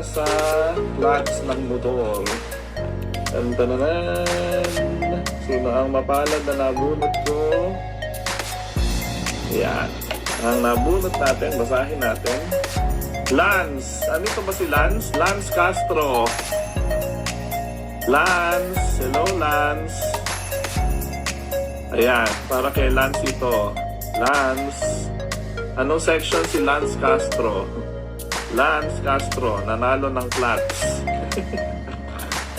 sa clutch ng motor. Tantananan! Sino ang mapalad na nabunot ko? Yan. Ang nabunot natin, basahin natin. Lance! Ano ito ba si Lance? Lance Castro. Lance! Hello, Lance! Ayan, para kay Lance ito. Lance! Anong section si Lance Castro? Lance Castro, nanalo ng clutch.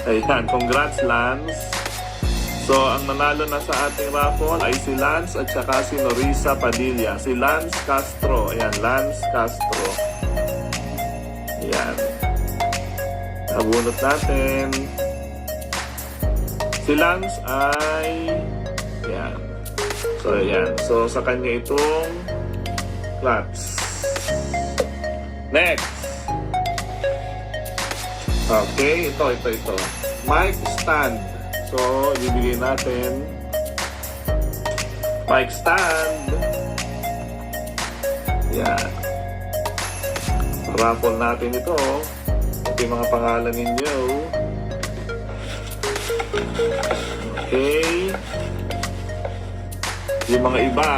Ayan, congrats Lance. So, ang nanalo na sa ating raffle ay si Lance at saka si Norisa Padilla. Si Lance Castro. Ayan, Lance Castro. Ayan. Nabunot natin. Si Lance ay... Ayan. So, ayan. So, sa kanya itong clutch. Next. Okay, ito. Mic stand. So, ibigay natin. Mic stand. Yan. Raffle natin ito. Ito yung mga pangalan ninyo. Okay. Yung mga iba,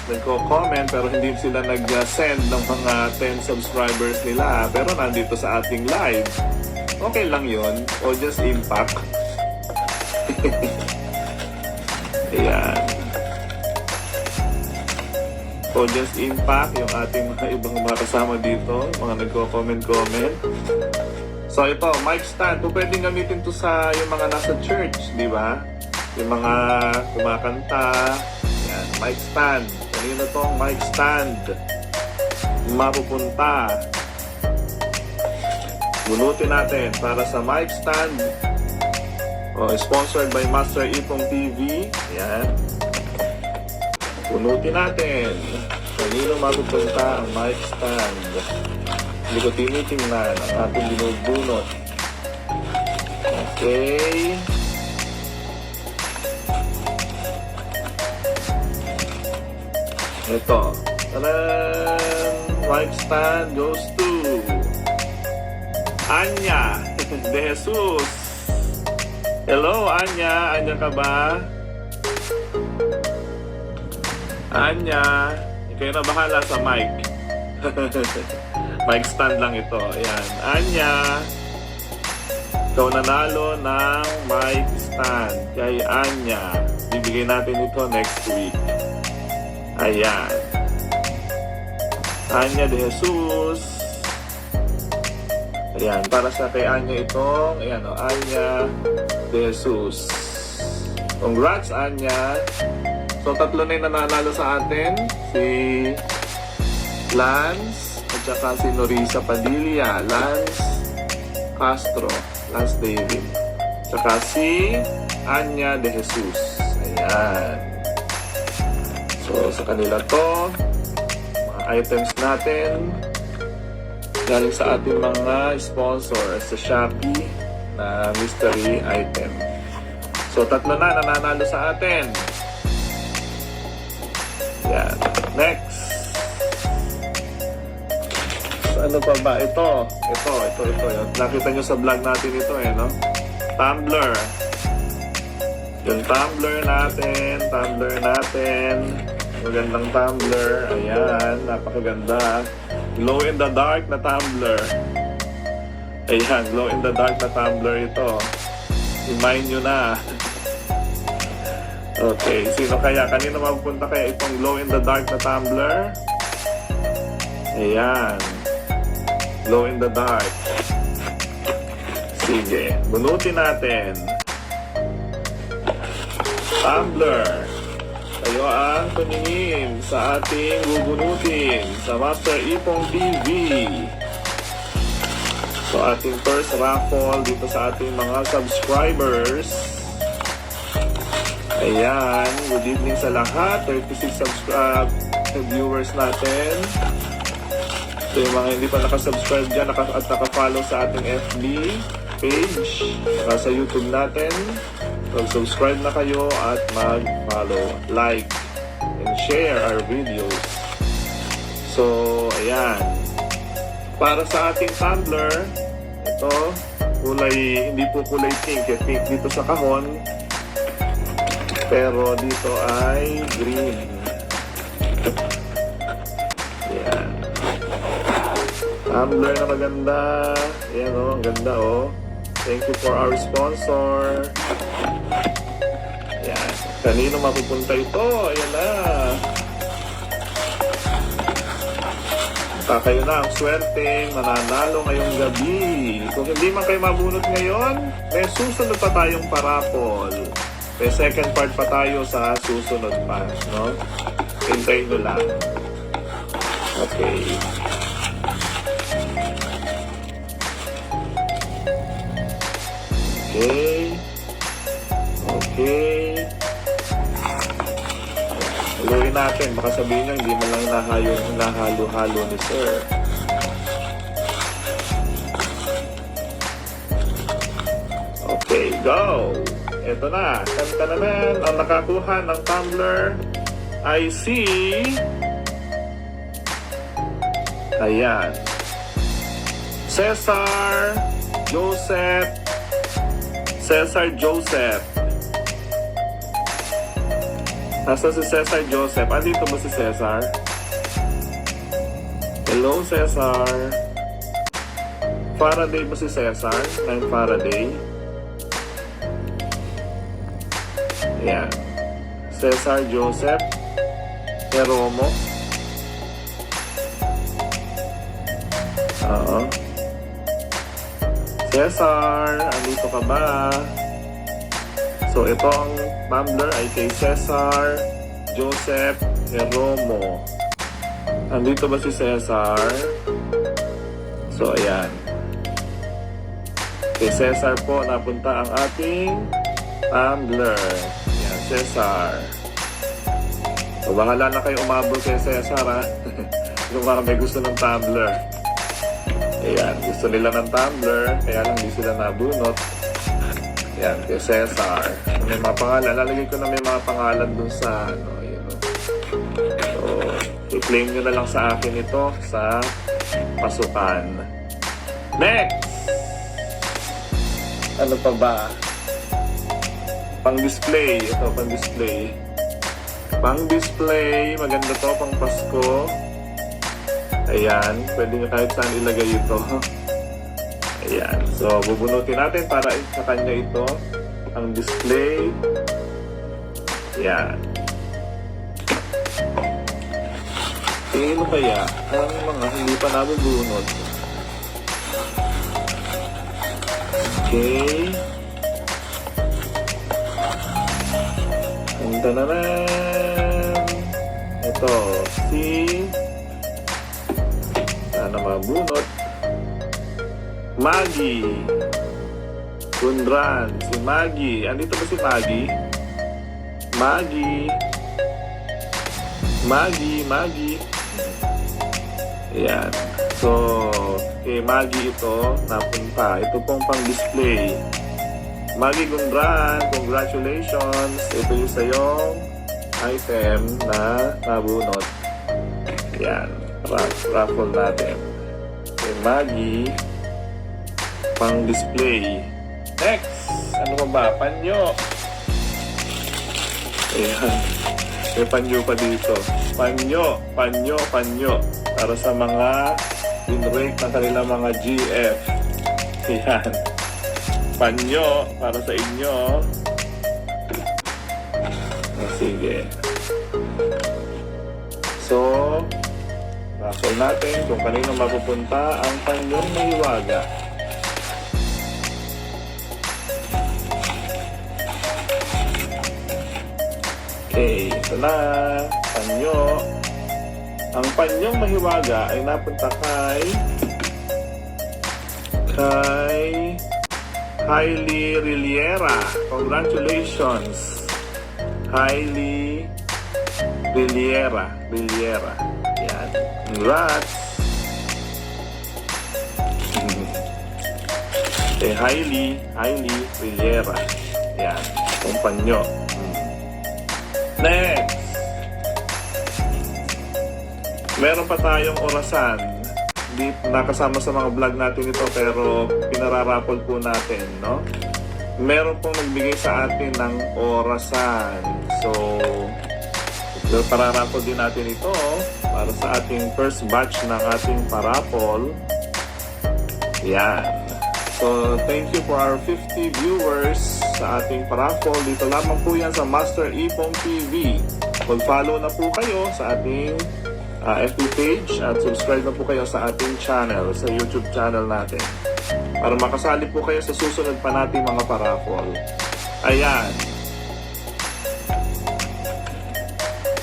nagko-comment pero hindi sila nag-send ng mga 10 subscribers nila. Pero nandito sa ating live. Okay lang yun. Audience impact. Ayan. Audience impact. Yung ating mga ibang mga kasama dito. Mga nagko-comment. So ito, mic stand. Kung pwedeng gamitin to sa yung mga nasa church, di ba? Yung mga kumakanta. Ayan, mic stand. Kanino tong mic stand? Mapupunta. Bunutin natin para sa mic stand. Sponsored by Master Ipong TV. Ayan. Bunutin natin. Kanino mapupunta ang mic stand? Hindi ko tinitingnan ang ating binubunot. Okay. Ito. Taran! Mic stand goes to Anya De Jesus. Hello, Anya. Anya ka ba? Anya. Ikaw na bahala sa mic. Mic stand lang ito. Ayan. Anya. Ikaw nanalo ng mic stand. Kay Anya. Bibigay natin ito next week. Ayan. Anya De Jesus. Ayan. Para sa kay Anya itong, ayan o, Anya De Jesus. Congrats, Anya. So, tatlo na yung nananalo sa atin. Si Lance at saka si Norisa Padilla. Lance Castro. Lance David. Saka si Anya De Jesus. Ayan. So, sa kanila to, mga items natin, galing sa ating mga sponsor sa Shopee na mystery item. So, tatlo na nananalo sa atin. Yan. Next. So, ano pa ba? Ito. Nakita nyo sa vlog natin ito no? Tumbler. Yung tumbler natin. Magandang tumbler. Ayan, napakaganda. Glow in the dark na tumbler. Ayan, glow in the dark na tumbler ito. Remind nyo na. Okay, sino kaya? Kanino mapupunta kaya itong glow in the dark na tumbler? Ayan. Glow in the dark. Sige, bunutin natin. Tumbler. Kayo ang tumingin sa ating bubunutin sa Master Ipong TV. So, ating first raffle dito sa ating mga subscribers. Ayan. Good evening sa lahat. 36 viewers natin. So, yung mga hindi pa nakasubscribe dyan at nakafollow sa ating FB page sa YouTube natin, mag-subscribe na kayo at mag-follow, like, and share our videos. So, ayan. Para sa ating tumbler, ito, hindi po kulay pink. Pink dito sa kahon. Pero dito ay green. Yan. Tumbler na maganda. Yan o, ang ganda o. Thank you for our sponsor. Yan. Kanino mapupunta ito? Ayan na. Kayo na ang swerte, mananalo ngayong gabi. Kung hindi man kayo mabunot ngayon, may susunod pa tayong parapol. May second part pa tayo sa susunod pa, no? Hintayin nyo lang. Okay. Okay. Okay. Haluin natin. Baka sabihin nyo, hindi man lang nahalo-halo ni Sir. Okay, go! Ito na. Kanta naman. Ang nakakuha ng tumbler ay si... Ayan. Cesar Joseph. Nasa si Cesar Joseph? Andito ba si Cesar? Hello, Cesar. Faraday ba si Cesar? Ng Faraday? Ayan. Cesar Joseph Jeromo. Oo. Cesar, andito ka ba? So, ito ang tumbler ay kay Cesar Joseph Jeromo. Andito ba si Cesar? So, ayan. Kay Cesar po napunta ang ating tumbler. Ayan, Cesar. So, bahala na kayo umabot kay Cesar, ha? Kung mga may gusto ng tumbler. Ayan, gusto nila ng tumbler, kaya lang hindi sila nabunot. Ayan, kay Cesar. May mga pangalan. Lalagay ko na may mga pangalan dun sa, yun. So, i-claim nyo na lang sa akin ito sa pasukan. Next! Ano pa ba? Pang-display. Ito, pang-display. Pang-display. Maganda to, pang Pasko. Ayan, pwede nyo kahit saan ilagay ito. Ayan, so bubunutin natin para sa kanya ito ang display. Ayan. Sino kaya ang mga hindi pa nabubunot? Okay. Punta naman. Ito, si... Sana mabunot. Maggie. Kundran. Si Maggie. Andito ba si Maggie? Maggie. Ayan. So, kay Maggie ito, napunta. Ito pong pang-display. Maggie Kundran, congratulations. Ito yung sayong item na nabunot. Ayan. Raffle natin. Kay Maggie, pang-display. Next! Ano pa ba? Panyo. Ayan. May panyo pa dito. Panyo. Para sa mga in-rate ng kanilang mga GF. Ayan. Panyo. Para sa inyo. Sige. So, raffle natin kung kanino mapupunta ang panyong mahiwaga. Okay, ito na. Panyo. Ang panyong mahiwaga ay napunta kay Hailey Riliera. Congratulations. Hailey Riliera. Yan. Congrats. Hailey Riliera. Yan. Ang panyo. Next. Meron pa tayong orasan. di nakasama sa mga vlog natin ito pero pinararaffle po natin, no? Meron pong nagbigay sa atin ng orasan. So, pararaffle din natin ito para sa ating first batch ng ating paraffle. Yan. So, thank you for our 50 viewers sa ating paraffle. Dito lamang po yan sa Master Ipong TV. Mag-follow na po kayo sa ating FB page at subscribe na po kayo sa ating channel, sa YouTube channel natin. Para makasali po kayo sa susunod pa nating mga paraffle. Ayan.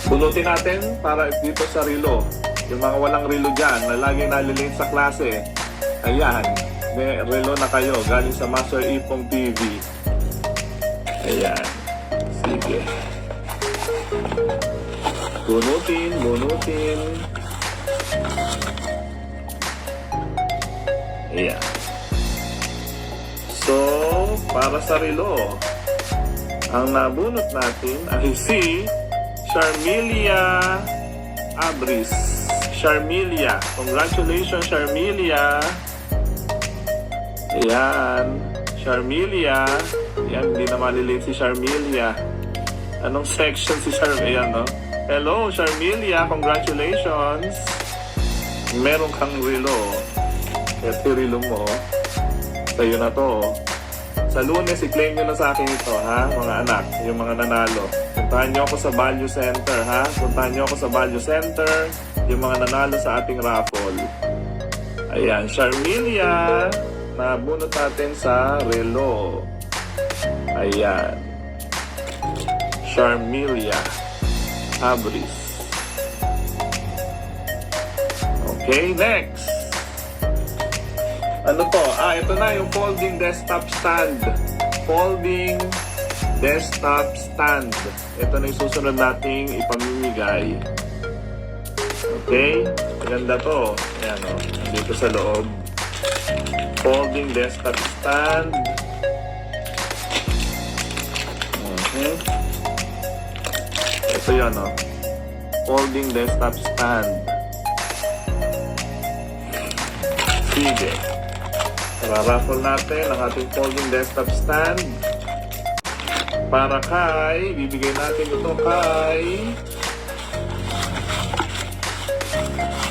Bunutin natin para dito sa relo. Yung mga walang relo dyan na lagi nalilate sa klase. Ayan. May relo na kayo galing sa Master Ipong TV. Ayan. Sige. Bunutin. Ayan. So, para sa relo, ang nabunot natin ay si Charmelia Abris. Charmelia. Congratulations, Charmelia. Ayan. Charmelia. Ayan, hindi na malilate si Charmelia. Anong section si Charmelia, no? Hello, Charmelia. Congratulations. Meron kang relo. Ito relo mo. Sa'yo na to. Sa Lunes, i-claim nyo na sa akin ito, ha? Mga anak, yung mga nanalo. Puntahan nyo ako sa Value Center, ha? Puntahan nyo ako sa Value Center, yung mga nanalo sa ating raffle. Ayan, Charmelia. Nabunot natin sa relo. Ayan. Charmelia Abris. Okay, next. Ano to? Ito na yung folding desktop stand. Folding desktop stand. Ito na yung susunod nating ipamimigay. Okay? Maganda to. Ayan o. Dito sa loob. Folding desktop stand. Ito yun o. Folding desktop stand. Sige. Raraffle natin ang ating folding desktop stand. Para kay, bibigay natin ito kay...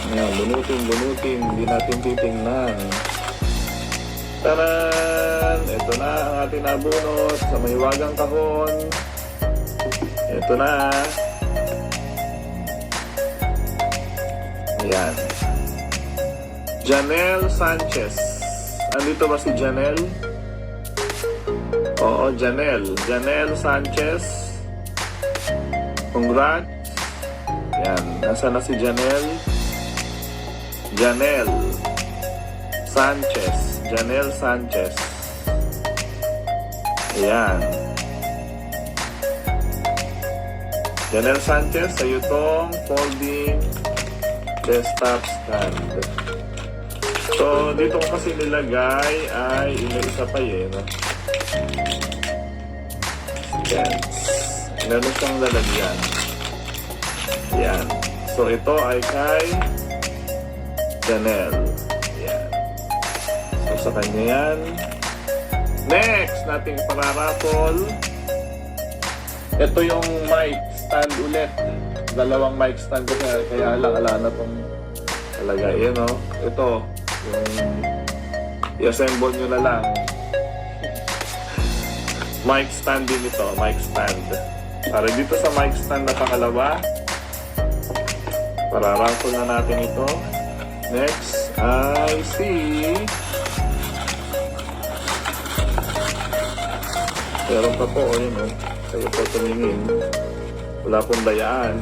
Ayan, bunutin. Hindi natin titingnan. Taran! Ito na ang ating nabunot sa mahiwagang kahon. Ito na. Ayan. Janelle Sanchez. Andito ba si Janelle? Oo, Janelle. Janelle Sanchez. Congrats. Ayan. Nasaan na si Janelle? Janelle Sanchez. Janelle Sanchez. Ayan. Janelle Sanchez, sa'yo tong folding desktop stand. So, dito ko kasi nilagay ay isa pa no? Yan. Meron siyang lalagyan. Yan. So, ito ay kay Janelle. Yan. So, sa kanya yan. Next, nating pararaffle. Ito yung mic stand ulit. Dalawang mic stand ko kaya ala na itong talagay. Yan o. Ito. Yung i-assemble nyo na lang. Mic stand din ito. Mic stand. Para dito sa mic stand na pangalawa. Pararaffle na natin ito. Next, I see. Meron pa po, yun o. Kayo po tumingin. Wala pong dayaan.